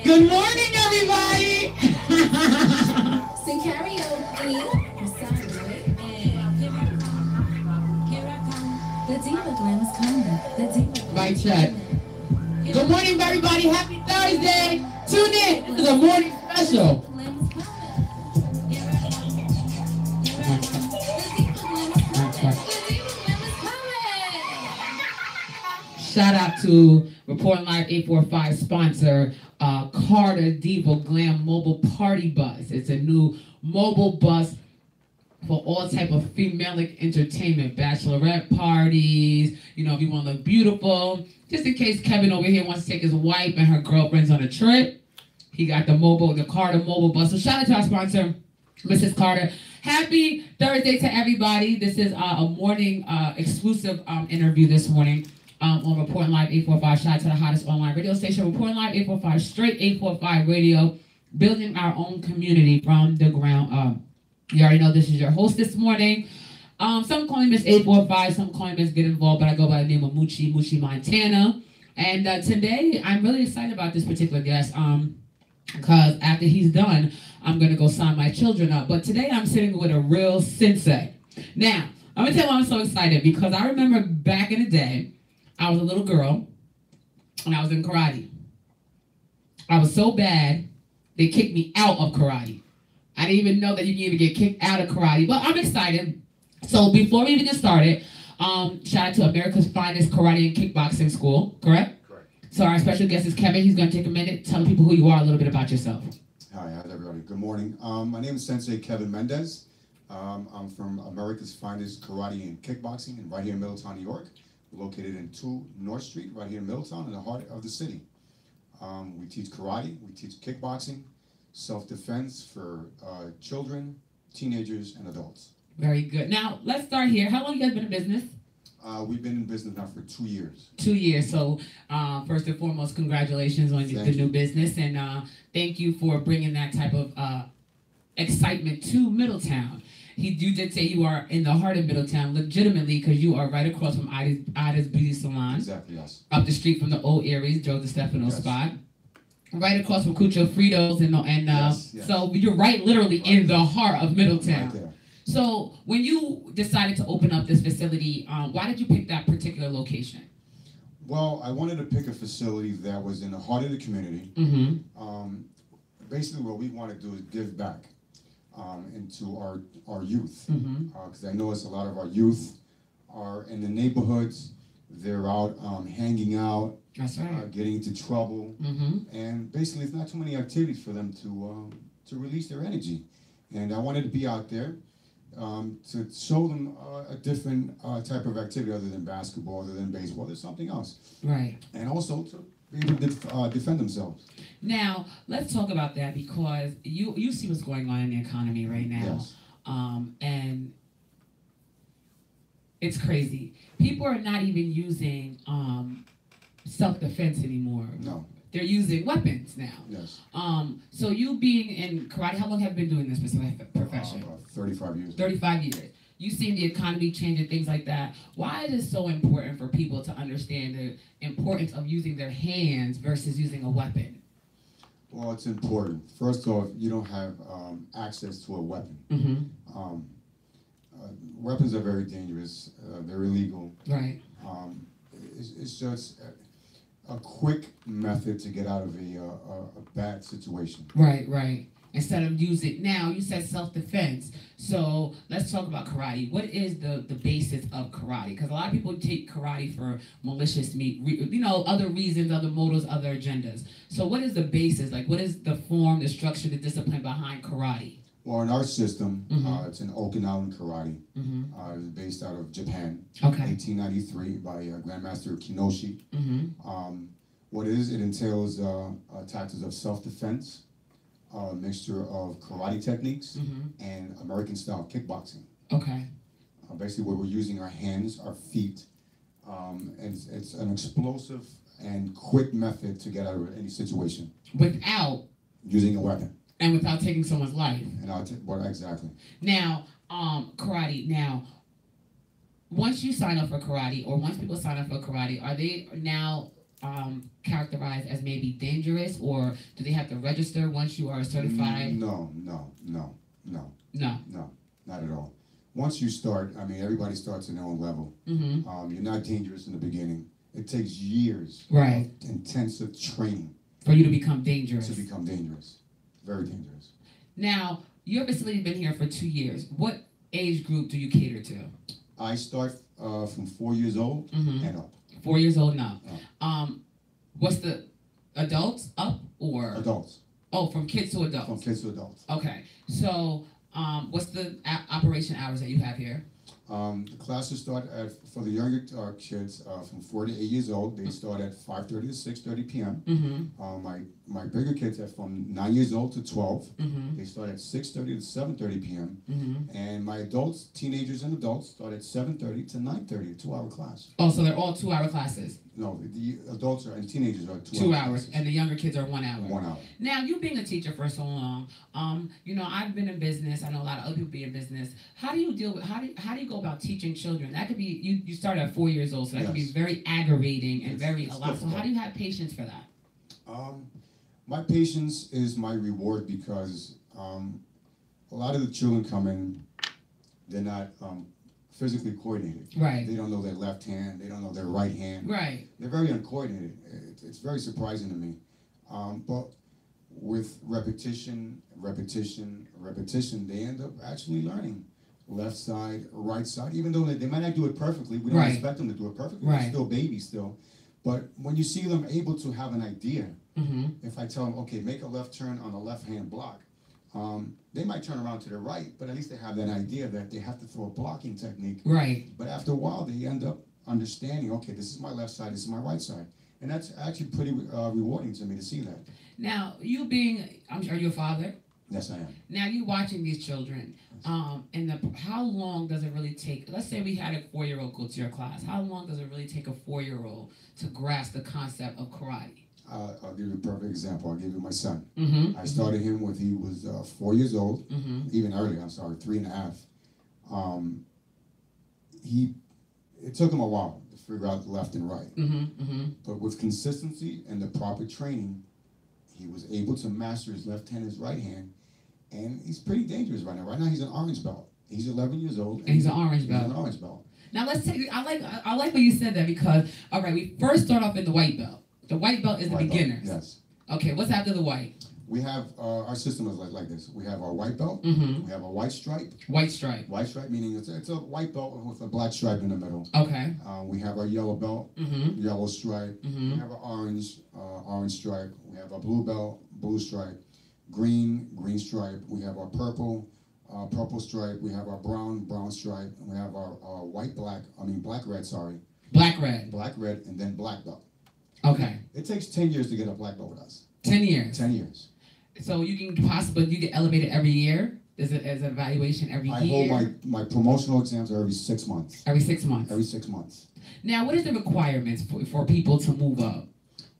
Good morning, everybody. Sing karaoke. The Diva Glam is coming. The Diva Glam. Mic check. Good morning, everybody. Happy Thursday. Tune in. This is a morning special. Shout out to Report Live 845 sponsor, Carter Diva Glam Mobile Party Bus. It's a new mobile bus for all type of female entertainment, bachelorette parties, you know, if you want to look beautiful. Just in case Kevin over here wants to take his wife and her girlfriends on a trip, he got the Carter mobile bus. So shout out to our sponsor, Mrs. Carter. Happy Thursday to everybody. This is a morning exclusive interview this morning. On Reporting Live 845, shout out to the hottest online radio station, Reporting Live 845, straight 845 radio, building our own community from the ground up. You already know this is your host this morning. Some call me Miss 845, some call me Miss Get Involved, but I go by the name of Moochie Montana. And today, I'm really excited about this particular guest because after he's done, I'm going to go sign my children up. But today, I'm sitting with a real sensei. Now, I'm going to tell you why I'm so excited, because I remember back in the day, I was a little girl, and I was in karate. I was so bad, they kicked me out of karate. I didn't even know that you can even get kicked out of karate, but I'm excited. So before we even get started, shout out to America's finest karate and kickboxing school, correct? Correct. So our special guest is Kevin. He's going to take a minute, tell people who you are, a little bit about yourself. Hi, how's everybody? Good morning. My name is Sensei Kevin Mendez. I'm from America's finest karate and kickboxing, and right here in Middletown, New York. We're located in 2 North Street, right here in Middletown, in the heart of the city. We teach karate, we teach kickboxing, self-defense for children, teenagers, and adults. Very good. Now, let's start here. How long you guys been in business? We've been in business now for 2 years. 2 years. So, first and foremost, congratulations on the new business, and thank you for bringing that type of excitement to Middletown. You did say you are in the heart of Middletown, legitimately, because you are right across from Ida's Beauty Salon. Exactly, yes. Up the street from the old Aries, Joe DeStefano spot. Right across from Cucho Fritos, yes. So you're right, literally, in the heart of Middletown. Right there. So when you decided to open up this facility, why did you pick that particular location? Well, I wanted to pick a facility that was in the heart of the community. Mm-hmm. Basically, what we want to do is give back. Into our youth, because I notice a lot of our youth are in the neighborhoods. They're out hanging out, that's right, getting into trouble, and basically, it's not too many activities for them to release their energy. And I wanted to be out there to show them a different type of activity other than basketball, other than baseball. There's something else, right? And also to be able to defend themselves. Now, let's talk about that, because you see what's going on in the economy right now. Yes. And it's crazy. People are not even using self-defense anymore. No. They're using weapons now. Yes. So you being in karate, how long have you been doing this profession? About 35 years. 35 years. You've seen the economy change and things like that. Why is it so important for people to understand the importance of using their hands versus using a weapon? Well, it's important. First off, you don't have access to a weapon. Mm-hmm. Weapons are very dangerous. They're illegal. Right. It's just a quick method to get out of a bad situation. Right, right. Instead of using, now you said self-defense. So let's talk about karate. What is the basis of karate? Because a lot of people take karate for malicious, other reasons, other motives, other agendas. So what is the basis? Like, what is the form, the structure, the discipline behind karate? Well, in our system, it's an Okinawan karate. It's based out of Japan. Okay. 1893 by Grandmaster Kinoshi. What it is, it entails tactics of self-defense, a mixture of karate techniques and American-style kickboxing. Okay. Basically, where we're using our hands, our feet. It's an explosive and quick method to get out of any situation. Without using a weapon. And without taking someone's life. And exactly. Now, karate. Now, once you sign up for karate, or once people sign up for karate, are they now characterized as maybe dangerous, or do they have to register once you are certified? No, No. not at all. Once you start, I mean, everybody starts at their own level. You're not dangerous in the beginning. It takes years Right. of intensive training For you to become dangerous. to become dangerous. Very dangerous. Now, your facility's been here for 2 years. What age group do you cater to? I start from 4 years old and up. 4 years old now. Oh. What's the adults up or? Adults. Oh, from kids to adults. From kids to adults. Okay. So, what's the operation hours that you have here? The classes start for the younger kids from 4 to 8 years old. They start at 5:30 to 6:30 p.m. My bigger kids are from 9 years old to 12. They start at 6:30 to 7:30 p.m. And my adults, teenagers and adults, start at 7:30 to 9:30, a 2-hour class. Oh, so they're all 2-hour classes. No, the adults and teenagers are 2 hours, classes. and the younger kids are 1 hour. 1 hour. Now, you being a teacher for so long, I've been in business. I know a lot of other people be in business. How do you deal with how do you go about teaching children? That could be you start at 4 years old, so that could be Yes. very aggravating and It's a lot. difficult. So how do you have patience for that? My patience is my reward because a lot of the children come in, they're not physically coordinated. Right. They don't know their left hand, they don't know their right hand. Right. They're very uncoordinated. It's very surprising to me. But with repetition, they end up actually learning. Left side, right side, even though they might not do it perfectly. We don't Right. expect them to do it perfectly. Right. They're still babies still. But when you see them able to have an idea, if I tell them, okay, make a left turn on a left-hand block, they might turn around to the right, but at least they have that idea that they have to throw a blocking technique. Right. But after a while, they end up understanding, okay, this is my left side, this is my right side. And that's actually pretty rewarding to me to see that. Now, are you a father? Yes, I am. Now, you watching these children, how long does it really take? Let's say we had a 4-year-old go to your class. How long does it really take a 4-year-old to grasp the concept of karate? I'll give you a perfect example. I'll give you my son. Mm-hmm. I started him when he was 4 years old, Mm-hmm. even earlier, 3.5. It took him a while to figure out left and right. Mm-hmm. Mm-hmm. But with consistency and the proper training, he was able to master his left hand, his right hand, and he's pretty dangerous right now. Right now, he's an orange belt. He's 11 years old. And he's an orange belt. He's an orange belt. Now let's take. I like when you said that because we first start off in the white belt. The white belt is the White belt, beginners. yes. Okay, what's after the white? We have our system is like this. We have our white belt. Mm-hmm. We have a white stripe. White stripe. White stripe meaning it's a white belt with a black stripe in the middle. Okay. We have our yellow belt, Mm-hmm. yellow stripe. Mm-hmm. We have our orange stripe. We have our blue belt, blue stripe. Green stripe. We have our purple stripe. We have our brown stripe. And we have our black red, sorry. Black red. Black red, and then black belt. Okay. It takes 10 years to get a black belt with us. 10 years. 10 years. So you get elevated every year? Is it as an evaluation every I year? hold my promotional exams are every 6 months. Every 6 months. Every 6 months. Now, what is the requirements for people to move up?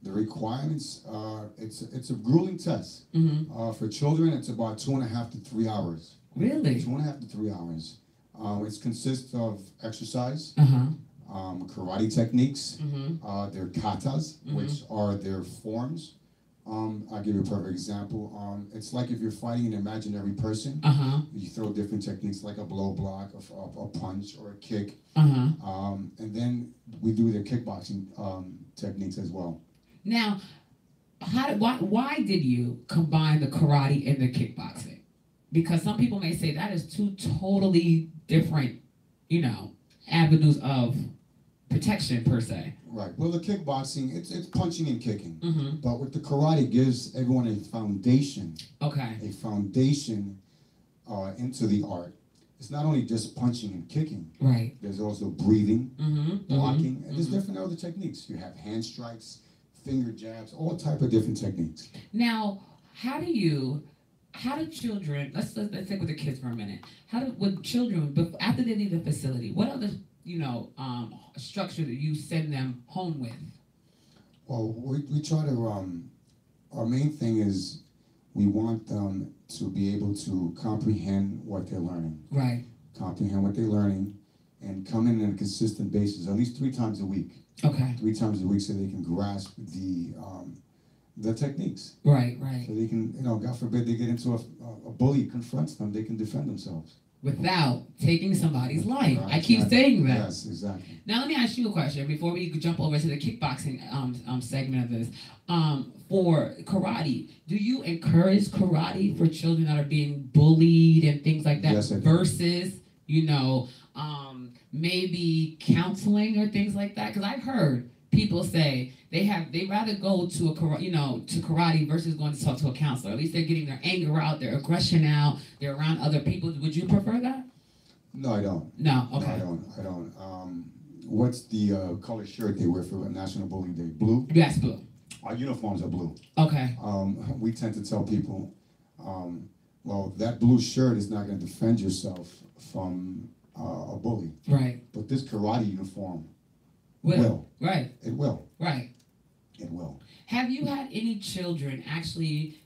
The requirements, it's a grueling test. Mm-hmm. For children, it's about 2.5 to 3 hours. Really? 2.5 to 3 hours. It consists of exercise, Uh-huh. karate techniques, Mm-hmm. their katas, which are their forms. I'll give you a perfect example. It's like if you're fighting an imaginary person, Uh-huh. you throw different techniques like a blow block, a punch, or a kick. Uh-huh. And then we do the kickboxing techniques as well. Now, why did you combine the karate and the kickboxing? Because some people may say that is two totally different, avenues of protection per se. Right. Well, the kickboxing, it's punching and kicking. Mm-hmm. But with the karate, it gives everyone a foundation. Okay. A foundation into the art. It's not only just punching and kicking. Right. There's also breathing, Mm-hmm. blocking, Mm-hmm. and there's different other techniques. You have hand strikes, finger jabs, all type of different techniques. Now, how do children, let's stick with the kids for a minute. With children, after they leave the facility, what other, structure that you send them home with? Well, we try to, our main thing is we want them to be able to comprehend what they're learning. Right. Comprehend what they're learning, and come in on a consistent basis, at least 3 times a week. Okay. 3 times a week, so they can grasp the techniques. Right, right. So they can, God forbid they get into a bully confronts them, they can defend themselves. Without taking somebody's life. Right, I keep saying that. Yes, exactly. Now let me ask you a question before we jump over to the kickboxing segment of this. For karate, do you encourage karate for children that are being bullied and things like that? Yes, I do. Versus, maybe counseling or things like that? Because I've heard people say they rather go to karate versus going to talk to a counselor. At least they're getting their anger out, their aggression out. They're around other people. Would you prefer that? No, I don't. No. Okay. No, I don't. What's the color shirt they wear for National Bullying Day? Blue? Yes, blue. Our uniforms are blue. Okay. We tend to tell people, well, that blue shirt is not going to defend yourself from a bully. Right. But this karate uniform will. Right. It will. Right. It will. Have you had any children actually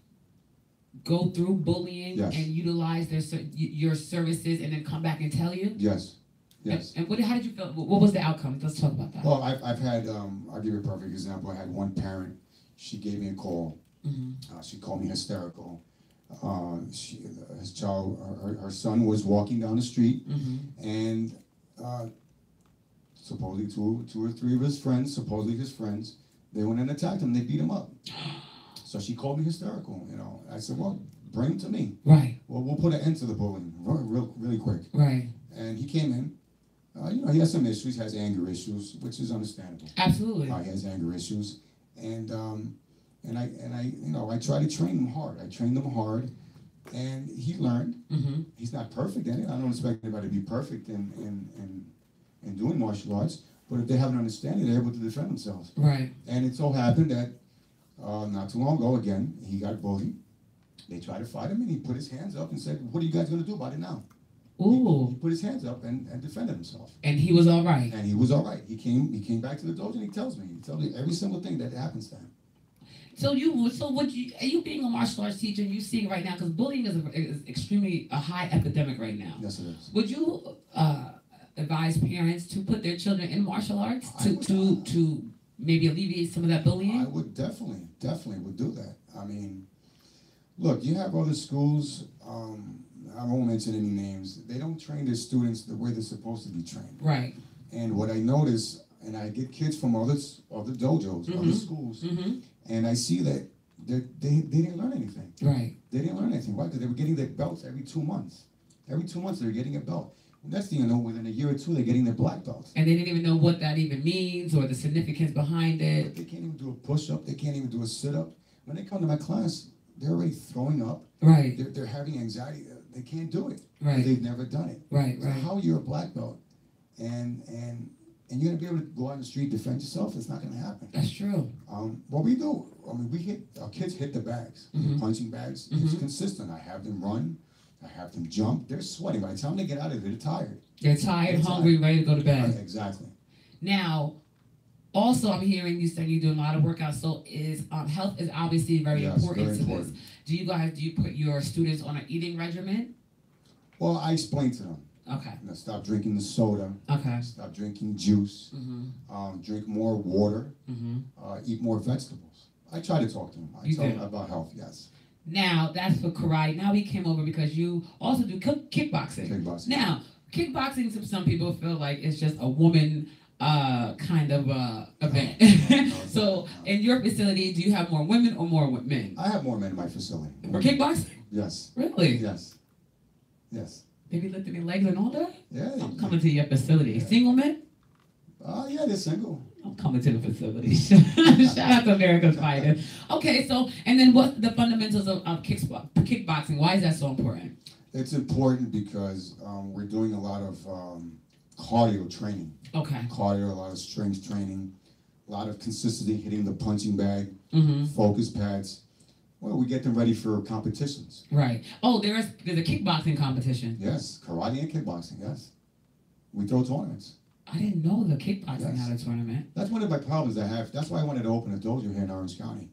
go through bullying Yes. and utilize your services and then come back and tell you? Yes. Yes. And how did you feel? What was the outcome? Let's talk about that. Well, I've had, I'll give you a perfect example. I had one parent, she gave me a call. Mm-hmm. She called me hysterical. His child, her son was walking down the street, Mm-hmm. and supposedly two or three of his friends, supposedly his friends, they went and attacked him. They beat him up. So she called me hysterical. I said, well, bring him to me. Right. Well, we'll put an end to the bullying really quick. Right. And he came in. He has some issues, has anger issues, which is understandable. Absolutely. He has anger issues, and I try to train him hard. I trained him hard, and he learned. Mm-hmm. He's not perfect in it. I don't expect anybody to be perfect in doing martial arts, but if they have an understanding, they're able to defend themselves. Right. And it so happened that not too long ago, again, he got bullied. They tried to fight him, and he put his hands up and said, "What are you guys going to do about it now?" Ooh. He put his hands up and defended himself. And he was all right. And he was all right. He came back to the dojo and he tells me every single thing that happens to him. So you being a martial arts teacher, you seeing right now, because bullying is extremely a high epidemic right now. Yes, it is. Would you advise parents to put their children in martial arts to maybe alleviate some of that bullying? I would definitely would do that. I mean, look, you have other schools. I won't mention any names. They don't train their students the way they're supposed to be trained. Right. And what I notice, and I get kids from other dojos, Mm-hmm. other schools, Mm-hmm. and I see that they didn't learn anything. Right. They didn't learn anything. Why? Because they were getting their belts every 2 months. Every 2 months they were getting a belt. Next thing you know, within a year or two, they're getting their black belts. And they didn't even know what that even means or the significance behind it. They can't even do a push-up. They can't even do a sit-up. When they come to my class, they're already throwing up. Right. They're having anxiety. They can't do it. Right. They've never done it. Right. So how you're a black belt and you're gonna be able to go out in the street, defend yourself? It's not gonna happen. That's true. What we do, I mean, our kids hit the bags, Mm-hmm. the punching bags. Mm-hmm. It's consistent. I have them run. I have them jump. They're sweating. By the time they get out of it, they're tired. They're tired, They're hungry, tired. ready to go to bed. Right, exactly. Now, also, I'm hearing you saying you're doing a lot of workouts. So, health is obviously very Yes, important very to important. this. Do you put your students on an eating regimen? Well, I explain to them. Okay. Stop drinking the soda. Okay. Stop drinking juice. Mm-hmm. Drink more water. Mm-hmm. Eat more vegetables. I try to talk to them. I tell them about health. Yes. Now, that's for karate. Now we came over because you also do kickboxing. Kickboxing. Now, kickboxing, some people feel like it's just a woman kind of event. No, So, in your facility, do you have more women or more men? I have more men in my facility. For kickboxing? Yes. Really? Yes. Yes. They be lifting their legs and all that? Yeah. I'm coming to your facility. Single men? Yeah, they're single. I'm coming to the facility. Shout out to America's Fighter. Okay, so, and then what's the fundamentals of kickboxing? Why is that so important? It's important because we're doing a lot of cardio training. Okay. Cardio, a lot of strength training, a lot of consistency hitting the punching bag, Mm-hmm. focus pads. Well, we get them ready for competitions. Right. Oh, there's a kickboxing competition. Yes, karate and kickboxing, yes. We throw tournaments. I didn't know the kickboxing Yes. had a tournament. That's one of my problems I have. That's why I wanted to open a dojo here in Orange County.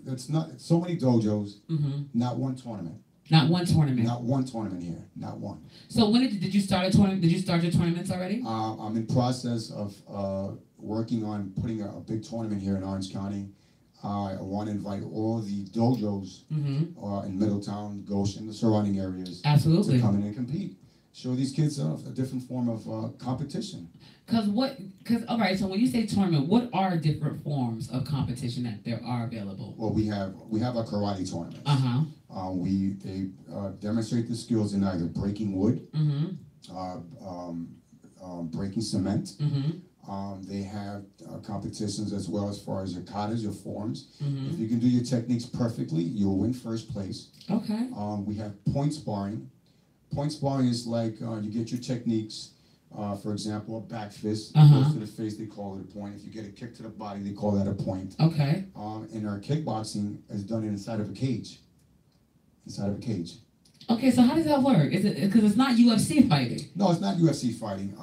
It's not so many dojos, Mm-hmm. not one tournament. Not one tournament. Not one tournament here. Not one. So when did you start a tournament? Did you start your tournaments already? I'm in process of working on putting a big tournament here in Orange County. I want to invite all the dojos in Middletown, Goshen, the surrounding areas. Absolutely. To come in and compete. Show these kids a different form of competition. All right, so when you say tournament, what are different forms of competition that there are available? Well, we have our karate tournaments. They demonstrate the skills in either breaking wood, breaking cement. They have competitions as well as far as your katas, your forms. If you can do your techniques perfectly, you'll win first place. Okay. We have point sparring. Point sparring is like you get your techniques. For example, a back fist goes to the face, they call it a point. If you get a kick to the body, they call that a point. Okay. And our kickboxing is done inside of a cage. Inside of a cage. Okay, so how does that work? Is it because it's not UFC fighting? No, it's not UFC fighting.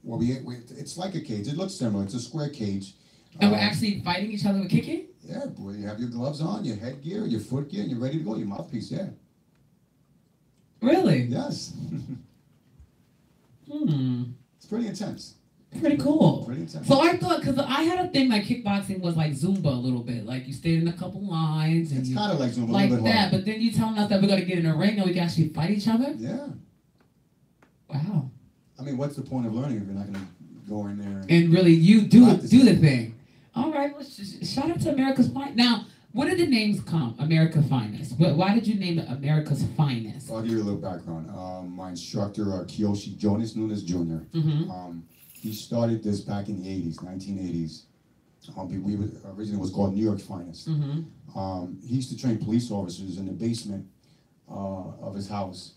Well, it's like a cage. It looks similar. It's a square cage. And we're actually fighting each other with kicking? Yeah, boy, you have your gloves on, your headgear, your footgear, and you're ready to go. Your mouthpiece, yeah. Really? Yes. It's pretty intense. Pretty cool. Pretty intense. So I thought, because I had a thing like kickboxing was like Zumba a little bit. Like you stayed in a couple lines. And it's kind of like Zumba, like a little bit that. harder. But then you telling us that we're going to get in a ring and we can actually fight each other? Yeah. Wow. I mean, what's the point of learning if you're not going to go in there and really you do the thing? All right. Well, shout out to America's Finest. Now, where did the names come? America's Finest. Why did you name it America's Finest? I'll give you a little background. My instructor, Kiyoshi Jonas Nunes Jr., he started this back in the 80s, 1980s. Originally it was called New York's Finest. He used to train police officers in the basement of his house.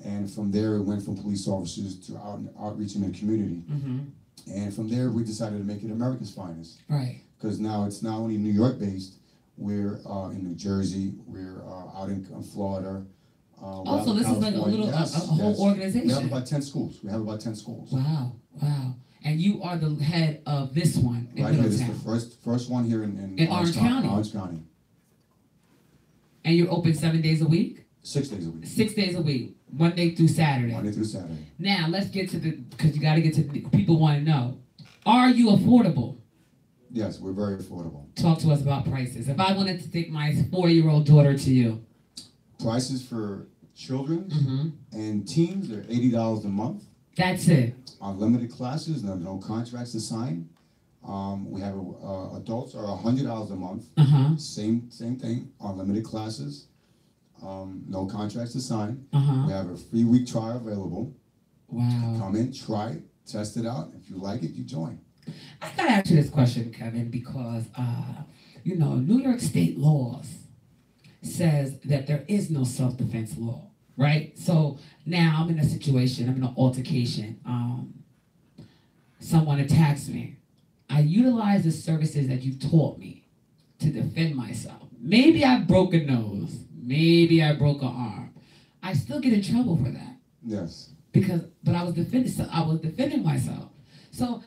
And from there, it went from police officers to outreach in the community. And from there, we decided to make it America's Finest. Right. Because now it's not only New York-based, we're in New Jersey, we're out in Florida. So this is like a little, a whole organization. We have about 10 schools. Wow, wow. And you are the head of this one in Right here, Middletown. this is the first one here in Orange County. Orange County. And you're open 7 days a week? 6 days a week. 6 days a week, Monday through Saturday. Monday through Saturday. Now, let's get to because you got to get to people want to know. Are you affordable? Yes, we're very affordable. Talk to us about prices. If I wanted to take my 4-year-old daughter to you. Prices for children and teens are $80 a month. That's it. Unlimited classes, no contracts to sign. We have adults are $100 a month. Same thing. Unlimited classes. No contracts to sign. We have a free week trial available. Wow. Come in, try it, test it out. If you like it, you join. I gotta ask you this question, Kevin, because New York state laws says that there is no self-defense law, right? So now I'm in a situation, I'm in an altercation. Someone attacks me. I utilize the services that you taught me to defend myself. Maybe I broke a nose. Maybe I broke an arm. I still get in trouble for that. Yes. But I was defending myself. So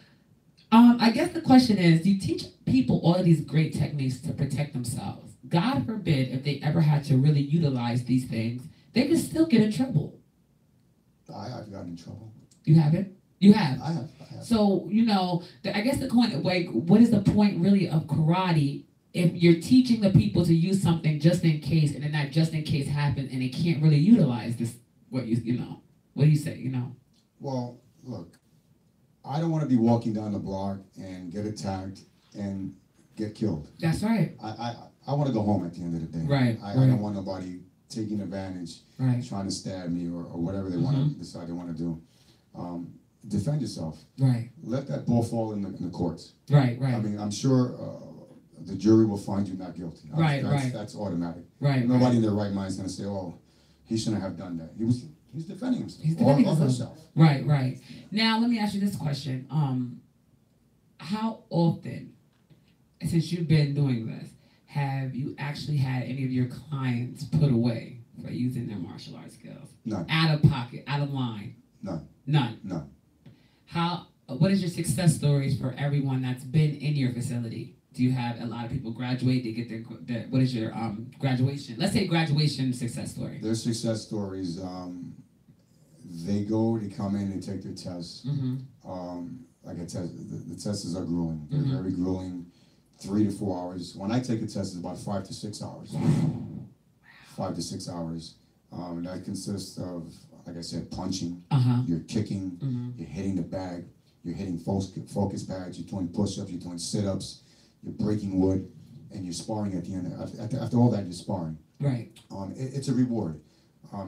I guess the question is, you teach people all of these great techniques to protect themselves. God forbid if they ever had to really utilize these things, they could still get in trouble. I've gotten in trouble. You haven't? You have? I have. So, I guess the point, like, what is the point really of karate if you're teaching the people to use something just in case, and then that just in case happens, and they can't really utilize this, what do you say, Well, look, I don't want to be walking down the block and get attacked and get killed. That's right. I want to go home at the end of the day. Right. I don't want nobody taking advantage, trying to stab me or whatever they want to decide they want to do. Defend yourself. Right. Let that ball fall in the courts. Right. I mean, I'm sure the jury will find you not guilty. That's automatic. Right. Nobody in their right mind is going to say, "Oh, he shouldn't have done that." He's defending himself. He's defending or herself. Right. Now, let me ask you this question. How often, since you've been doing this, have you actually had any of your clients put away for using their martial arts skills? None. Out of pocket, out of line? None. What is your success stories for everyone that's been in your facility Do you have a lot of people graduate? They get their what is your graduation? Let's say graduation success story. Their success stories. They come in, they take their tests. Like I said, the tests are grueling. They're very grueling. 3 to 4 hours. When I take a test, it's about 5 to 6 hours. 5 to 6 hours. That consists of, like I said, punching. You're kicking. You're hitting the bag. You're hitting focus bags. You're doing push-ups. You're doing sit-ups. You're breaking wood, and you're sparring at the end. After all that, you're sparring. Right. It's a reward.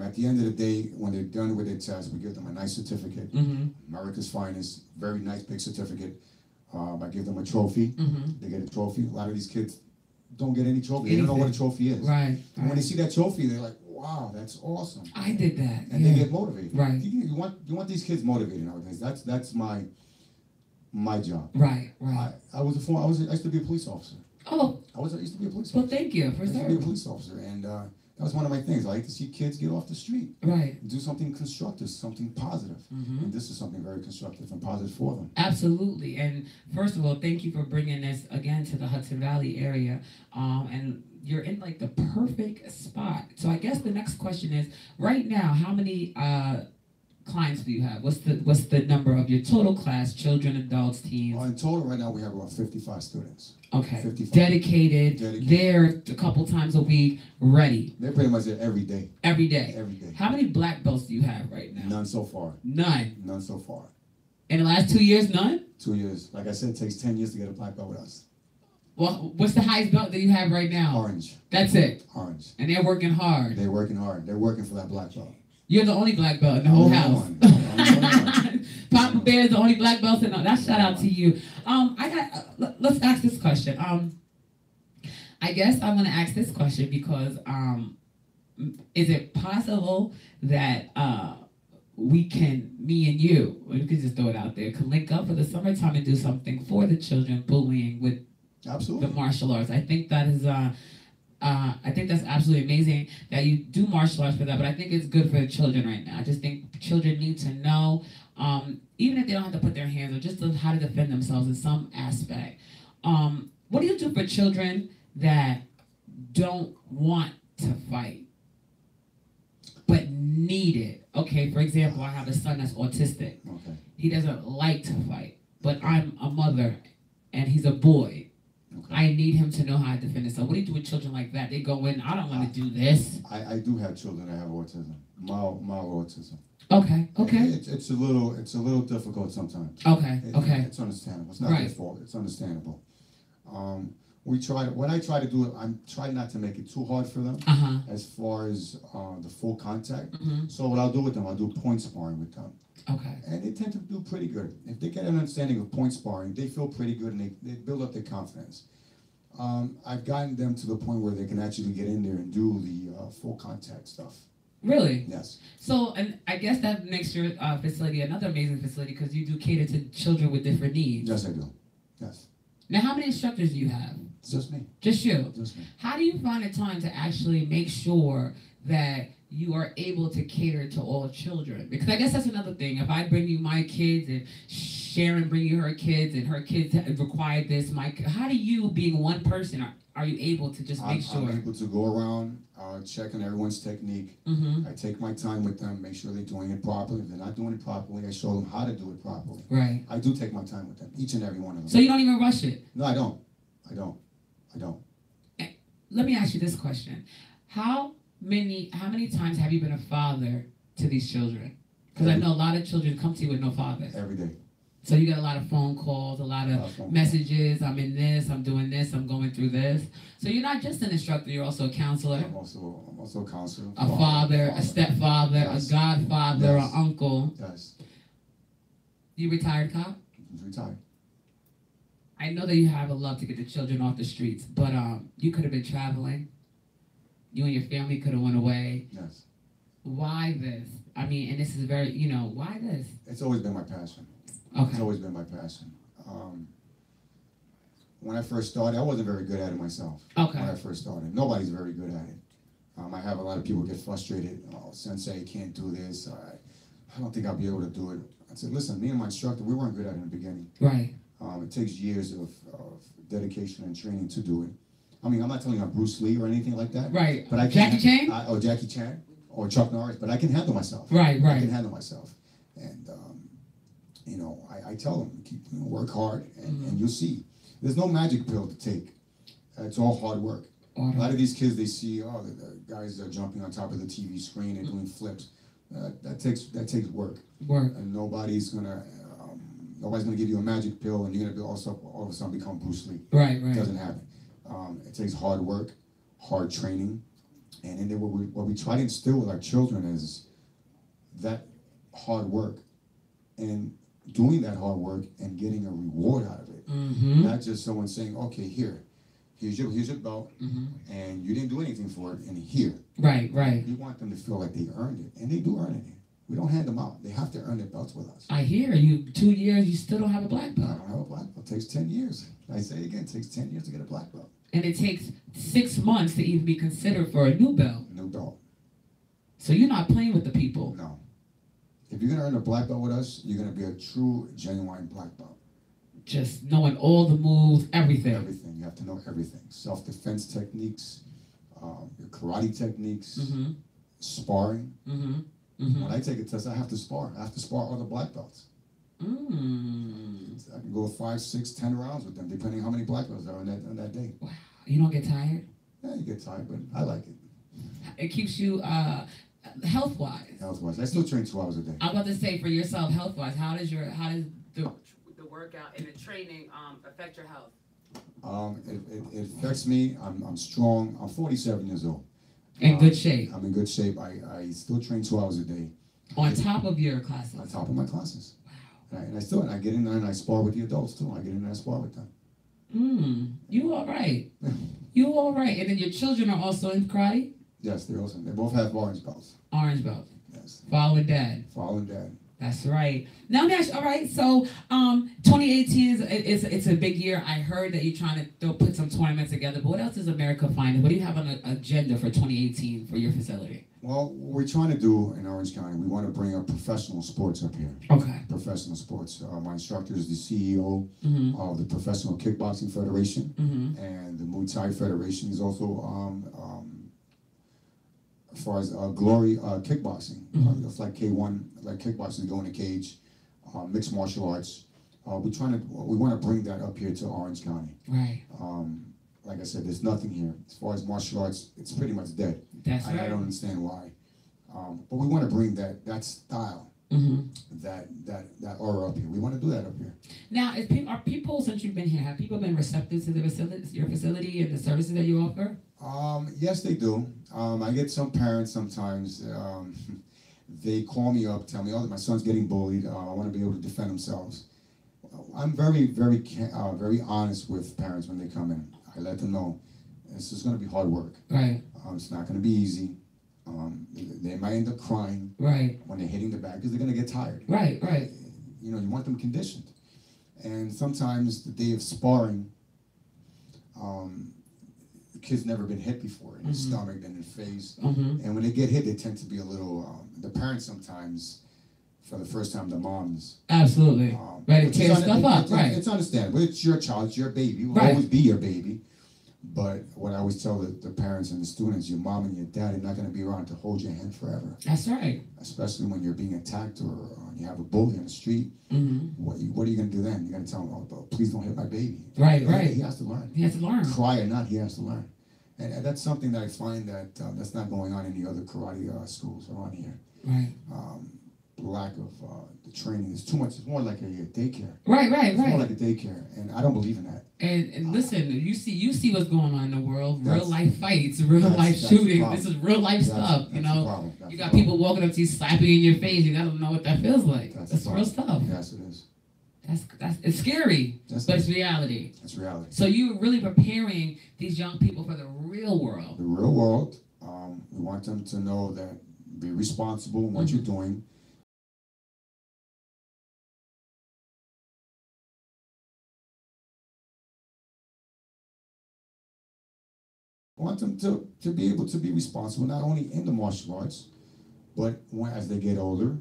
At the end of the day, when they're done with their test, we give them a nice certificate. America's Finest, very nice big certificate. I give them a trophy. They get a trophy. A lot of these kids don't get any trophy. They don't know what a trophy is. Right. And when they see that trophy, they're like, "Wow, that's awesome." I did that. And they get motivated. Right. You want these kids motivated nowadays. That's my job. Right. I used to be a police officer. Oh. I used to be a police Well, officer. thank you for I used to be a serving. police officer, and that was one of my things. I like to see kids get off the street. Right. Do something constructive, something positive. And this is something very constructive and positive for them. Absolutely. And first of all, thank you for bringing this again to the Hudson Valley area. And you're in like the perfect spot. So I guess the next question is, right now, how many clients do you have? What's the number of your total class, children, adults, teens? In total, right now, we have about 55 students. Okay. 55. Dedicated. There a couple times a week, ready. They're pretty much there every day. Every day. Every day. How many black belts do you have right now? None so far. None. None so far. In the last 2 years, none? 2 years. Like I said, it takes 10 years to get a black belt with us. Well, what's the highest belt that you have right now? Orange. That's it. Orange. And they're working hard. They're working hard. They're working for that black belt. You're the only black belt in the whole house. Papa Bear is the only black belt in the That's shout out to you. Let's ask this question. I guess I want to ask this question because is it possible that we can, me and you, we could just throw it out there, can link up for the summertime and do something for the children bullying with Absolutely. the martial arts? I think that is I think that's absolutely amazing that you do martial arts for that, but I think it's good for the children right now. I just think children need to know, even if they don't have to put their hands on, just how to defend themselves in some aspect. What do you do for children that don't want to fight, but need it? Okay, for example, I have a son that's autistic. Okay. He doesn't like to fight, but I'm a mother, and he's a boy. Okay. I need him to know how to defend himself. What do you do with children like that? They go in, I don't want to do this. I do have children that have autism, mild autism. Okay. It's a little difficult sometimes. Okay. It's understandable. It's not their fault. It's understandable. What I try to do, I'm trying not to make it too hard for them as far as the full contact. So what I'll do with them, I'll do point sparring with them. Okay. And they tend to do pretty good. If they get an understanding of point sparring, they feel pretty good and they build up their confidence. I've gotten them to the point where they can actually get in there and do the full contact stuff. Really? Yes. So, and I guess that makes your facility another amazing facility because you do cater to children with different needs. Yes, I do. Yes. Now, how many instructors do you have? It's just me. Just you? Just me. How do you find the time to actually make sure that you are able to cater to all children? Because I guess that's another thing. If I bring you my kids and Sharon bring you her kids and her kids require this, how do you, being one person, are you able to just make sure? I'm able to go around, check on everyone's technique. I take my time with them, make sure they're doing it properly. If they're not doing it properly, I show them how to do it properly. Right. I do take my time with them, each and every one of them. So you don't even rush it? No, I don't. Let me ask you this question. How many times have you been a father to these children? Because I know a lot of children come to you with no fathers. Every day. So you get a lot of phone calls, a lot of messages. I'm in this, I'm doing this, I'm going through this. So you're not just an instructor, you're also a counselor. I'm also a counselor. A father, a stepfather, yes. A godfather, yes. An uncle. Yes. You retired cop? Retired. I know that you have a love to get the children off the streets, but you could have been traveling. You and your family could have went away. Yes. Why this? I mean, and this is very, why this? It's always been my passion. Okay. It's always been my passion. When I first started, I wasn't very good at it myself. Okay. When I first started. Nobody's very good at it. I have a lot of people get frustrated. Oh, Sensei can't do this. I don't think I'll be able to do it. I said, listen, me and my instructor, we weren't good at it in the beginning. Right. It takes years of dedication and training to do it. I mean, I'm not telling you I'm Bruce Lee or anything like that. Right. But I Jackie Chan? Or Jackie Chan or Chuck Norris, but I can handle myself. Right, right. I can handle myself. And, you know, I tell them, work hard, and you'll see. There's no magic pill to take. It's all hard work. A lot of these kids, they see, oh, the guys are jumping on top of the TV screen and doing flips. That takes work. And nobody's gonna give you a magic pill and you're gonna all of a sudden become Bruce Lee. Right, right. It doesn't happen. It takes hard work, hard training, and then what we try to instill with our children is that hard work and doing that hard work and getting a reward out of it. Not just someone saying, okay, here's your belt, and you didn't do anything for it, and here. Right, right. We want them to feel like they earned it, and they do earn it. We don't hand them out. They have to earn their belts with us. I hear you. 2 years, you still don't have a black belt. I don't have a black belt. It takes 10 years. I say again, it takes 10 years to get a black belt. And it takes 6 months to even be considered for a new belt. New belt. So you're not playing with the people. No. If you're going to earn a black belt with us, you're going to be a true, genuine black belt. Just knowing all the moves, everything. Everything. You have to know everything. Self-defense techniques, your karate techniques, sparring. When I take a test, I have to spar. I have to spar other black belts. I can go 5, 6, 10 rounds with them, depending how many black belts there are on that day. Wow. You don't get tired? Yeah, you get tired, but I like it. It keeps you health-wise. Health-wise. I still train 2 hours a day. I'm about to say, for yourself, health-wise, how does the workout and the training affect your health? It affects me. I'm strong. I'm 47 years old. In good shape. I'm in good shape. I still train 2 hours a day. On top of your classes? On top of my classes. Wow. And I get in there and I spar with the adults too. I get in there and spar with them. You all right. You all right. And then your children are also in karate? Yes, they both have orange belts. Orange belts. Yes. Following dad. Following dad. That's right. Now, Nash, all right, so 2018 it's a big year. I heard that you're trying to put some tournaments together, but what else is America finding? What do you have on the agenda for 2018 for your facility? Well, what we're trying to do in Orange County, we want to bring up professional sports up here. Okay. Professional sports. My instructor is the CEO of the Professional Kickboxing Federation and the Muay Thai Federation. He's also as far as Glory Kickboxing. It's like K1, like kickboxing, go in a cage, mixed martial arts. We want to bring that up here to Orange County. Right. Like I said, there's nothing here. As far as martial arts, it's pretty much dead. That's right. I don't understand why. But we want to bring that style, that aura up here. We want to do that up here. Now, are people, since you've been here, have people been receptive to your facility and the services that you offer? Yes, they do. I get some parents sometimes. They call me up, tell me, oh, my son's getting bullied. I want to be able to defend themselves. I'm very honest with parents when they come in. I let them know this is going to be hard work. Right. It's not going to be easy. They might end up crying. Right. When they're hitting the bag because they're going to get tired. Right. Right. You know, you want them conditioned. And sometimes the day of sparring, the kid's never been hit before in his stomach and in the face. And when they get hit, they tend to be a little. The parents sometimes, for the first time, the moms. Absolutely. Ready to tear stuff up. Right. It's understandable. It's your child. It's your baby. It will Right. always be your baby. But what I always tell the parents and the students, your mom and your dad are not going to be around to hold your hand forever. That's right. Especially when you're being attacked or you have a bully on the street. What are you going to do then? You're going to tell them, oh, please don't hit my baby. Right, right. He has to learn. He has to learn. Cry or not, he has to learn. And that's something that I find that's not going on in the other karate schools around here. Right. Lack of the training is too much. It's more like a daycare. Right. It's more like a daycare, and I don't believe in that. And listen, you see what's going on in the world. Real life fights, real life shooting. This is real life stuff. You know, you got people walking up to you, slapping you in your face. You gotta know what that feels like. That's real stuff. Yes, it is. It's scary, but it's reality. It's reality. So you're really preparing these young people for the real world. The real world. We want them to know that be responsible in what you're doing. I want them to be able to be responsible, not only in the martial arts, but as they get older,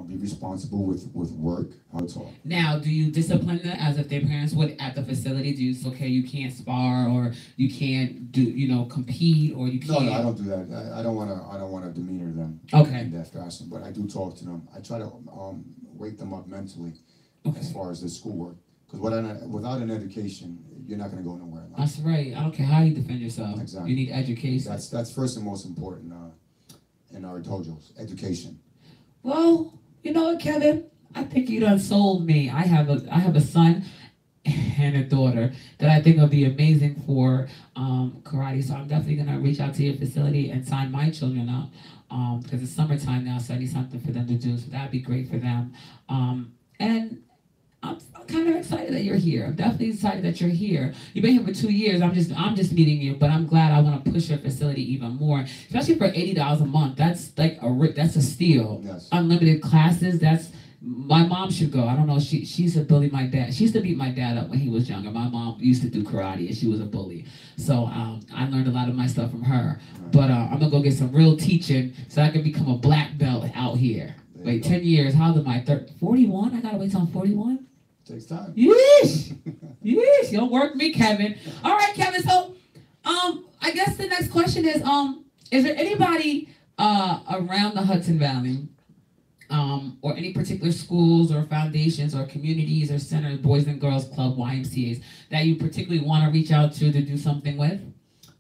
be responsible with work. That's all. Now, do you discipline them as if their parents would at the facility? Do you say, okay, you can't spar, or you can't do, compete, or you can't? No, I don't do that. I don't want to demeanor them. Okay. In that fashion, but I do talk to them. I try to wake them up mentally, as far as their schoolwork. Because without an education, you're not going to go nowhere in life. That's right. I don't care how you defend yourself. Exactly. You need education. That's first and most important in our dojos. Education. Well, you know what, Kevin? I think you done sold me. I have a son and a daughter that I think will be amazing for karate. So I'm definitely gonna reach out to your facility and sign my children up because it's summertime now, so I need something for them to do. So that'd be great for them. And I'm kind of excited that you're here. I'm definitely excited that you're here. You've been here for 2 years. I'm just meeting you, but I'm glad. I want to push your facility even more, especially for $80 a month. That's like that's a steal. Yes. Unlimited classes. My mom should go. I don't know. She used to bully my dad. She used to beat my dad up when he was younger. My mom used to do karate, and she was a bully. So I learned a lot of my stuff from her. But I'm gonna go get some real teaching so I can become a black belt out here. Wait, 10 years. How old am I? 41? I gotta wait till I'm 41? Takes time. Yeesh! Yeesh! You'll work me, Kevin. All right, Kevin. So, I guess the next question is there anybody around the Hudson Valley, or any particular schools or foundations or communities or centers, Boys and Girls Club, YMCA's, that you particularly want to reach out to do something with?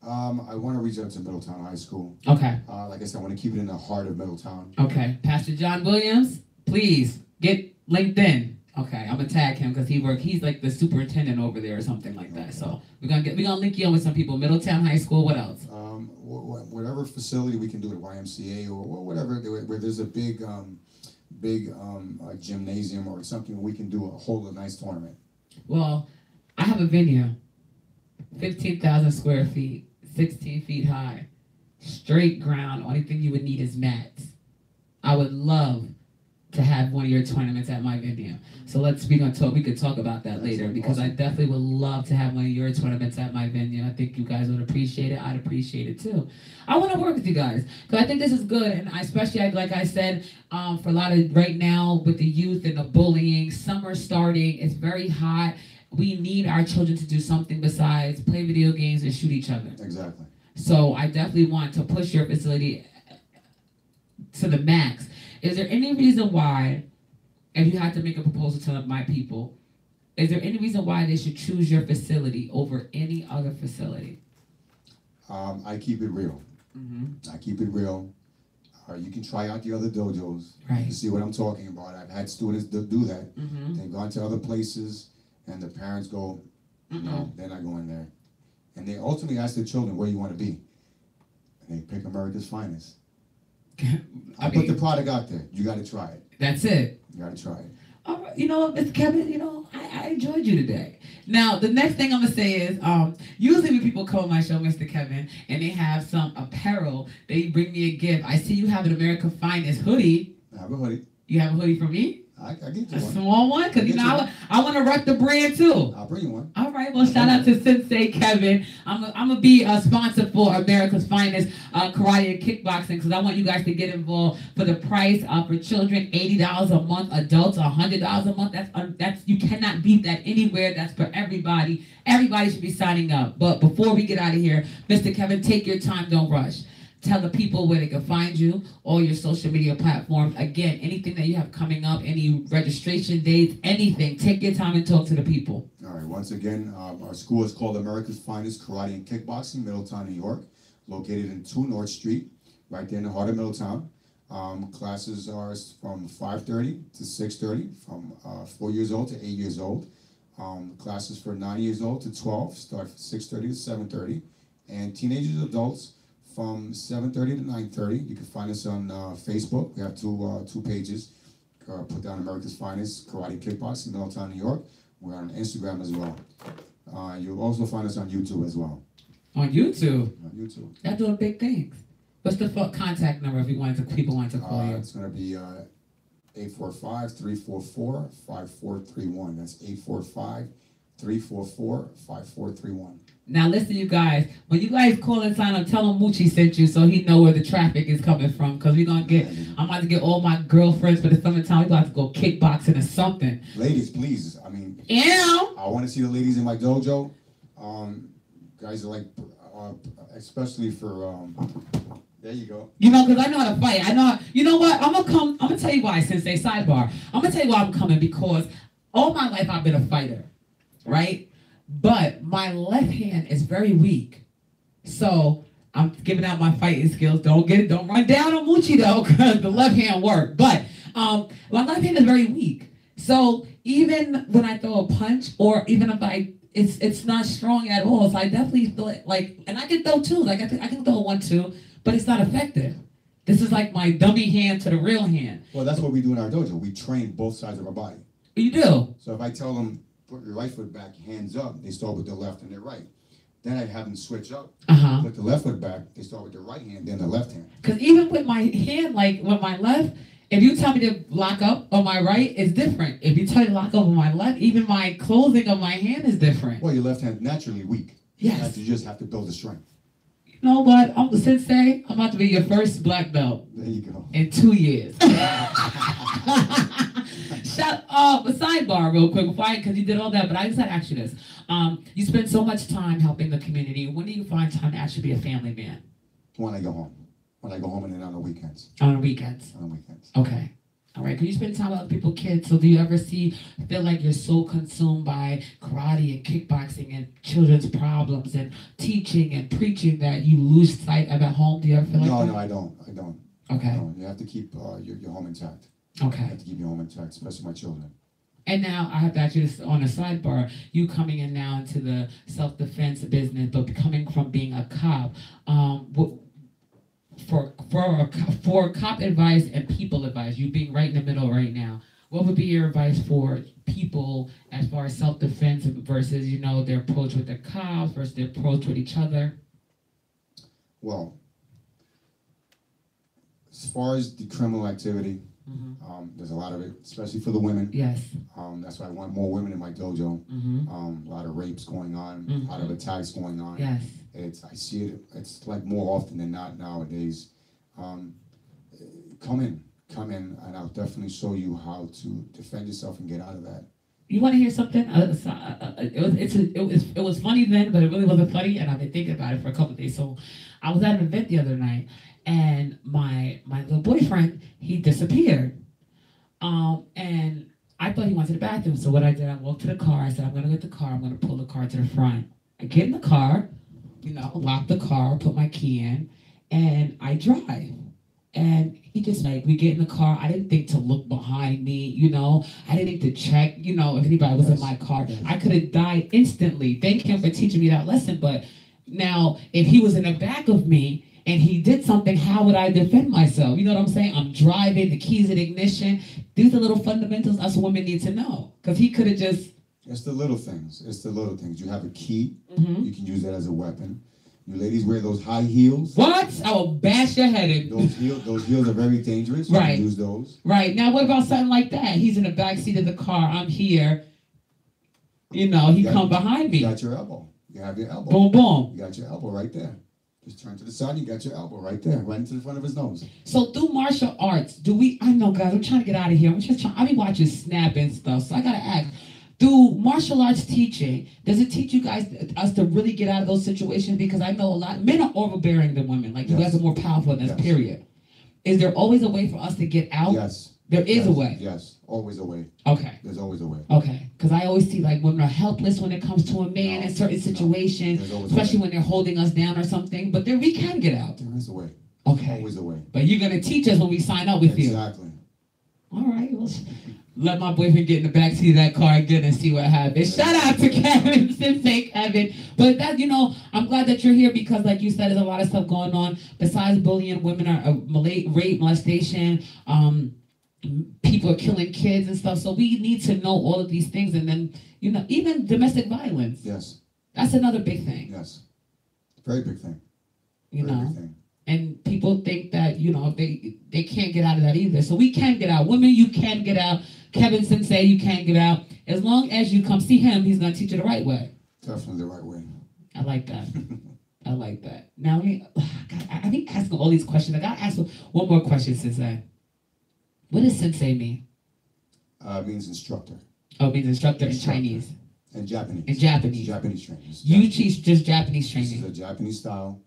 I want to reach out to Middletown High School. Okay. Like I said, I want to keep it in the heart of Middletown. Okay. Pastor John Williams, please get LinkedIn. Okay, I'm gonna tag him because he's like the superintendent over there or something like that. So we're gonna link you in with some people. Middletown High School. What else? Whatever facility we can do at YMCA or whatever, where there's a big gymnasium or something, we can hold a nice tournament. Well, I have a venue, 15,000 square feet, 16 feet high, straight ground. Only thing you would need is mats. I would love to have one of your tournaments at my venue. So we could talk about that later, because I definitely would love to have one of your tournaments at my venue. I think you guys would appreciate it. I'd appreciate it too. I want to work with you guys because I think this is good, and especially like I said, for a lot of right now with the youth and the bullying, summer starting, it's very hot. We need our children to do something besides play video games and shoot each other. Exactly. So I definitely want to push your facility to the max. Is there any reason why, if you had to make a proposal to my people, is there any reason why they should choose your facility over any other facility? I keep it real. Mm-hmm. I keep it real. You can try out the other dojos. Right. You can see what I'm talking about. I've had students that do that. Mm-hmm. They've gone to other places, and the parents go, Mm-hmm. no, they're not going there. And they ultimately ask their children, where you want to be? And they pick America's Finest. I put the product out there. You got to try it. That's it. You got to try it. All right, Mr. Kevin, I enjoyed you today. Now, the next thing I'm going to say is, usually when people come on my show, Mr. Kevin, and they have some apparel, they bring me a gift. I see you have an America's Finest hoodie. I have a hoodie. You have a hoodie for me? I get you A one. small one? Because, I want to rep the brand, too. I'll bring you one. All right, well, shout out to Sensei Kevin. I'm going to be a sponsor for America's Finest Karate and Kickboxing, because I want you guys to get involved for the price for children, $80 a month, adults, $100 a month. That's you cannot beat that anywhere. That's for everybody. Everybody should be signing up. But before we get out of here, Mr. Kevin, take your time. Don't rush. Tell the people where they can find you, all your social media platforms. Again, anything that you have coming up, any registration dates, anything. Take your time and talk to the people. All right. Once again, our school is called America's Finest Karate and Kickboxing, Middletown, New York, located in 2 North Street, right there in the heart of Middletown. Classes are from 5:30 to 6:30, from 4 years old to 8 years old. Classes for 9 years old to 12 start from 6:30 to 7:30, and teenagers, adults, from 7:30 to 9:30. You can find us on Facebook. We have two pages. Put down America's Finest Karate Kickboxing, Middletown, New York. We're on Instagram as well. You'll also find us on YouTube as well. On YouTube? On YouTube. Y'all doing big things. What's the contact number if people want to call you? It's going to be 845-344-5431. That's 845-344-5431. Now listen, you guys. When you guys call and sign up, tell him Moochie sent you so he know where the traffic is coming from. Cause I'm about to get all my girlfriends for the summertime. We about to go kickboxing or something. Ladies, please. I mean, yeah. I want to see the ladies in my dojo. Guys are like, especially for there you go. You know, because I know how to fight. I know. You know what? I'm gonna tell you why. Sensei, sidebar. I'm gonna tell you why I'm coming, because all my life I've been a fighter, right? But my left hand is very weak. So I'm giving out my fighting skills. Don't run down on Moochie though, because the left hand worked. But my left hand is very weak. So even when I throw a punch, or even if it's not strong at all. So I definitely feel it, like, and I can throw two. Like I can throw 1-2, but it's not effective. This is like my dummy hand to the real hand. Well, that's what we do in our dojo. We train both sides of our body. You do? So if I tell them, put your right foot back, hands up, they start with their left and their right. Then I have them switch up. Put the left foot back, they start with their right hand, then the left hand. Because even with my hand, like with my left, if you tell me to lock up on my right, it's different. If you tell me to lock up on my left, even my closing of my hand is different. Well, your left hand naturally weak. Yes. You just have to build the strength. You know what? I'm the sensei. I'm about to be your first black belt. There you go. In 2 years. Sidebar real quick, because you did all that, but I just had to ask you this. You spend so much time helping the community. When do you find time to actually be a family man? When I go home. When I go home and then on the weekends. On the weekends? On the weekends. Okay. All right. Can you spend time with other people, kids? So do you ever feel like you're so consumed by karate and kickboxing and children's problems and teaching and preaching that you lose sight of at home? Do you ever feel like that? No, I don't. Okay. No, you have to keep your home intact. Okay. You have to keep your home intact, especially my children. And now I have to ask you this on a sidebar. You coming in now into the self-defense business, but coming from being a cop, for cop advice and people advice, you being right in the middle right now, what would be your advice for people as far as self-defense versus, their approach with the cops versus their approach with each other? Well, as far as the criminal activity, there's a lot of it, especially for the women. Yes. That's why I want more women in my dojo. A lot of rapes going on, a lot of attacks going on. Yes. I see it. It's like more often than not nowadays. Come in, and I'll definitely show you how to defend yourself and get out of that. You want to hear something? It was funny then, but it really wasn't funny, and I've been thinking about it for a couple of days. So I was at an event the other night, and my little boyfriend, he disappeared. And I thought he went to the bathroom. So what I did, I walked to the car. I said, I'm going to get the car. I'm going to pull the car to the front. I get in the car, lock the car, put my key in, and I drive. And he just we get in the car. I didn't think to look behind me, I didn't think to check, if anybody was in my car. I could have died instantly. Thank him for teaching me that lesson. But now, if he was in the back of me and he did something, how would I defend myself? You know what I'm saying? I'm driving, the keys in ignition. These are little fundamentals us women need to know. Because he could have just... It's the little things. You have a key. You can use that as a weapon. You ladies wear those high heels. What? I will bash your head in. Those heels are very dangerous. Right. You can use those. Right. Now, what about something like that? He's in the back seat of the car. I'm here. He come behind me. You got your elbow. You have your elbow. Boom, boom. You got your elbow right there. Just turn to the side. You got your elbow right there, right into the front of his nose. So through martial arts, I know, guys, I'm trying to get out of here. I be watching Snap and stuff, so I got to ask. Through martial arts teaching, does it teach us to really get out of those situations? Because I know a lot, men are overbearing than women. Like, you guys are more powerful in this, period. Is there always a way for us to get out? Yes. There is a way? Yes, always a way. Okay. There's always a way. Okay. Because I always see, women are helpless when it comes to a man in certain situations, especially when they're holding us down or something. But we can get out. There is a way. Okay. Always a way. But you're going to teach us when we sign up with you. Exactly. All right. Well, let my boyfriend get in the backseat of that car again and see what happens. Shout out to Kevin, Sensei Kevin. But that, I'm glad that you're here because, like you said, there's a lot of stuff going on. Besides bullying, women are rape, molestation, people are killing kids and stuff. So we need to know all of these things. And then, even domestic violence. Yes. That's another big thing. Yes. Very big thing. Big thing. And people think that, they can't get out of that either. So we can get out. Women, you can get out. Kevin Sensei, you can get out. As long as you come see him, he's going to teach you the right way. Definitely the right way. I like that. I like that. Now, I think asking all these questions. I gotta ask one more question, Sensei. What does Sensei mean? It means instructor. Oh, it means instructor in Chinese. And Japanese. In Japanese. It's Japanese training. You teach just Japanese This training. is a Japanese style.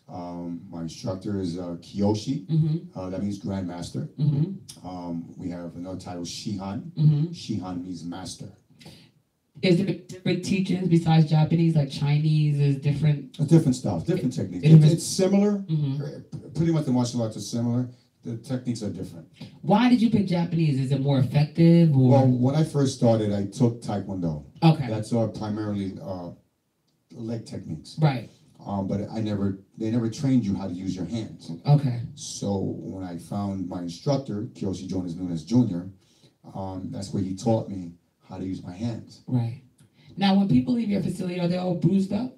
My instructor is Kiyoshi. That means grandmaster. We have another title, Shihan. Shihan means master. Is there different teachings besides Japanese, like Chinese is different? Different styles, different techniques. It's similar. Pretty much the martial arts are similar. The techniques are different. Why did you pick Japanese? Is it more effective? Or? Well, when I first started, I took Taekwondo. Okay. That's primarily leg techniques. Right. But they never trained you how to use your hands. Okay. So when I found my instructor, Kiyoshi Jonas Nunes Jr., that's where he taught me how to use my hands. Right. Now, when people leave your facility, are they all bruised up?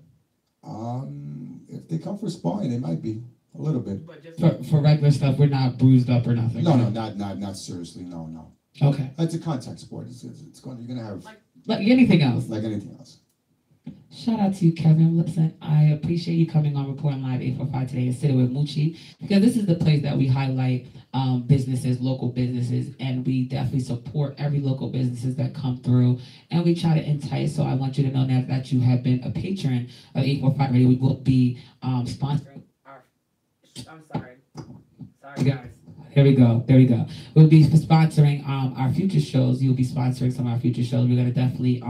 If they come for sparring, they might be a little bit. But just for regular stuff, we're not bruised up or nothing. No, not seriously. No. Okay. It's a contact sport. You're gonna have like anything else. Like anything else. Shout out to you, Kevin. Listen, I appreciate you coming on Reporting Live 845 today and sitting with Muchi, because this is the place that we highlight businesses, local businesses, and we definitely support every local businesses that come through, and we try to entice. So I want you to know that you have been a patron of 845 Radio. We will be sponsoring our. I'm sorry. Sorry, guys. There we go. We'll be sponsoring our future shows. You'll be sponsoring some of our future shows. We're gonna definitely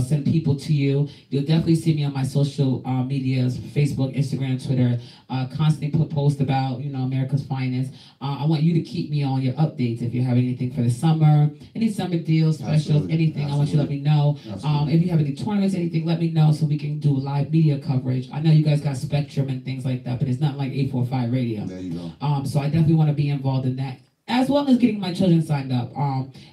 send people to you. You'll definitely see me on my social medias, Facebook, Instagram, Twitter, constantly put posts about, America's Finest. I want you to keep me on your updates if you have anything for the summer, any summer deals, specials, anything. I want you to let me know. If you have any tournaments, anything, let me know so we can do live media coverage. I know you guys got Spectrum and things like that, but it's not like 845 Radio. There you go. So I definitely want to be involved in that, as well as getting my children signed up,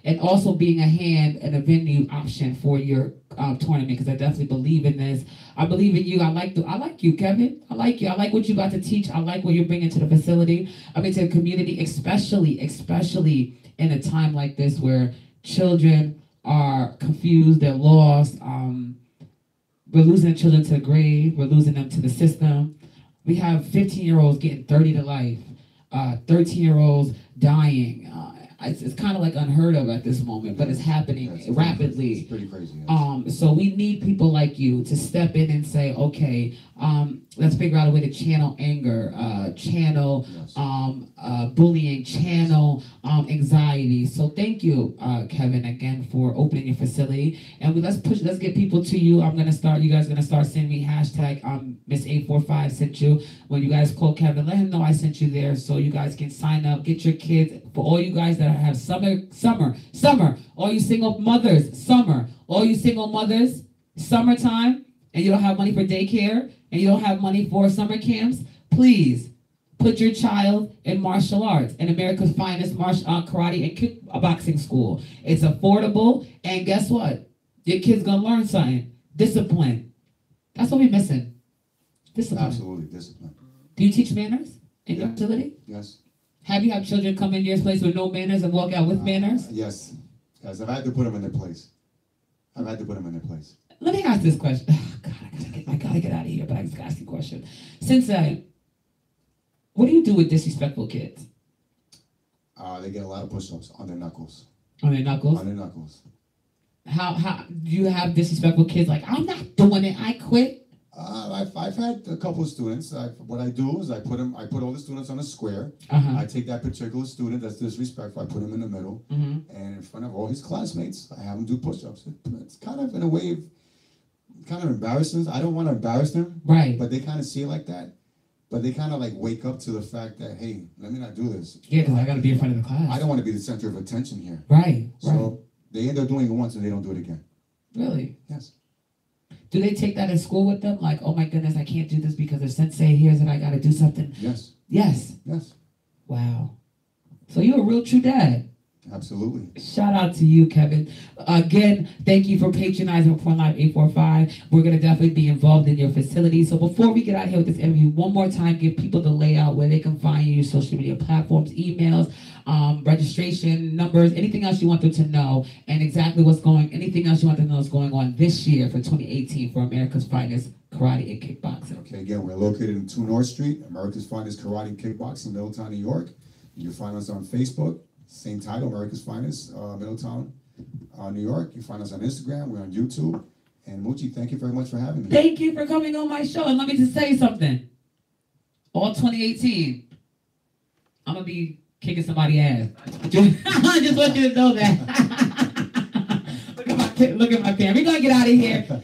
and also being a hand and a venue option for your tournament, because I definitely believe in this. I believe in you. I like you, Kevin. I like you. I like what you got to teach. I like what you're bringing to the facility. I mean, to the community, especially in a time like this where children are confused, they're lost. We're losing children to the grave. We're losing them to the system. We have 15-year-olds getting 30 to life. 13-year-olds dying. It's kind of like unheard of at this moment, but it's happening rapidly. It's pretty crazy. Yes. So we need people like you to step in and say, okay, let's figure out a way to channel anger, channel bullying, channel anxiety. So thank you, Kevin, again for opening your facility. And let's get people to you. You guys gonna start sending me hashtag Miss 845 sent you. When you guys call Kevin, let him know I sent you there, so you guys can sign up, get your kids. For all you guys that have summer, all you single mothers, all you single mothers, summertime, and you don't have money for daycare, and you don't have money for summer camps, please put your child in martial arts, in America's Finest karate and kickboxing school. It's affordable, and guess what? Your kid's gonna learn something. Discipline. That's what we're missing. Discipline. Absolutely, discipline. Do you teach manners in your facility? Yes. Have you had children come in your place with no manners and walk out with manners? Yes. I've had to put them in their place. Let me ask this question. Oh, God, I gotta get out of here, but I just gotta ask you a question. Sensei, what do you do with disrespectful kids? They get a lot of push-ups on their knuckles. On their knuckles? On their knuckles. How do you have disrespectful kids like, I'm not doing it, I quit? I've had a couple of students. What I do is I put all the students on a square. Uh-huh. I take that particular student that's disrespectful, I put him in the middle, and in front of all his classmates, I have him do push-ups. It's kind of in a way, kind of embarrassing. I don't want to embarrass them, right? But they kind of see it like that. But they kind of like wake up to the fact that, hey, let me not do this. Yeah, because I got to be in front of the class. I don't want to be the center of attention here. Right. So they end up doing it once and they don't do it again. Really? Yes. Do they take that in school with them? Like, oh my goodness, I can't do this because the sensei hears that I got to do something. Yes. Yes. Yes. Wow. So you're a real true dad. Absolutely. Shout out to you, Kevin. Again, thank you for patronizing Report Live 845. We're going to definitely be involved in your facility. So before we get out of here with this interview, one more time, give people the layout where they can find you, your social media platforms, emails, registration numbers, anything else you want them to know, and exactly anything else you want them to know is going on this year for 2018 for America's Finest Karate and Kickboxing. Okay, again, we're located in 2 North Street, America's Finest Karate and Kickboxing, Middletown, New York. You can find us on Facebook, same title, America's Finest, Middletown, New York. You find us on Instagram, we're on YouTube. And Moochie, thank you very much for having me. Thank you for coming on my show. And let me just say something. All 2018, I'm going to be kicking somebody's ass. I just want you to know that. Look at my camera. We're going to get out of here.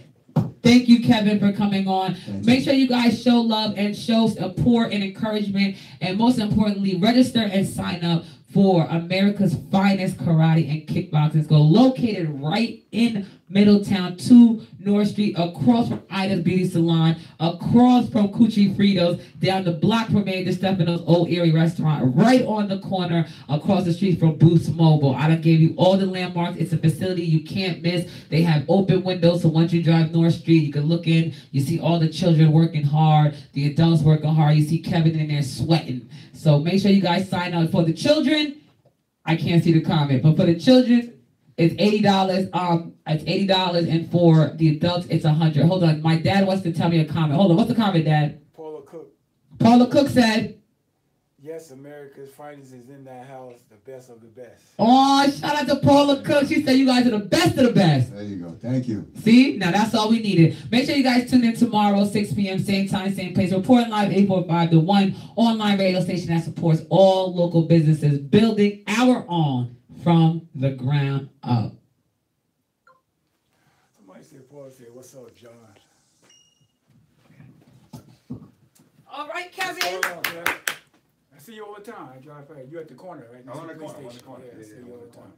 Thank you, Kevin, for coming on. Make sure you guys show love and show support and encouragement. And most importantly, register and sign up for America's Finest Karate and Kickboxing. It's located right in Middletown, 2 North Street, across from Ida's Beauty Salon, across from Cucci Fritos, down the block from Major Stefano's Old Erie Restaurant, right on the corner, across the street from Boost Mobile. I done gave you all the landmarks. It's a facility you can't miss. They have open windows, so once you drive North Street, you can look in. You see all the children working hard, the adults working hard. You see Kevin in there sweating. So make sure you guys sign up. For the children, I can't see the comment, but for the children, it's $80. It's $80, and for the adults, it's $100. Hold on, my dad wants to tell me a comment. Hold on, what's the comment, Dad? Paula Cook. Paula Cook said, Yes, America's Finest is in that house, the best of the best. oh, shout out to Paula Cook. She said you guys are the best of the best. There you go. Thank you. See? Now that's all we needed. Make sure you guys tune in tomorrow, 6 p.m., same time, same place. Report Live 845, the one online radio station that supports all local businesses, building our own from the ground up. Somebody said, Paul said, what's up, John? All right, Kevin. What's going on, Kev? I see you all the time. I drive by. You at the corner, right? I'm on the corner. Yeah, I see you all the time.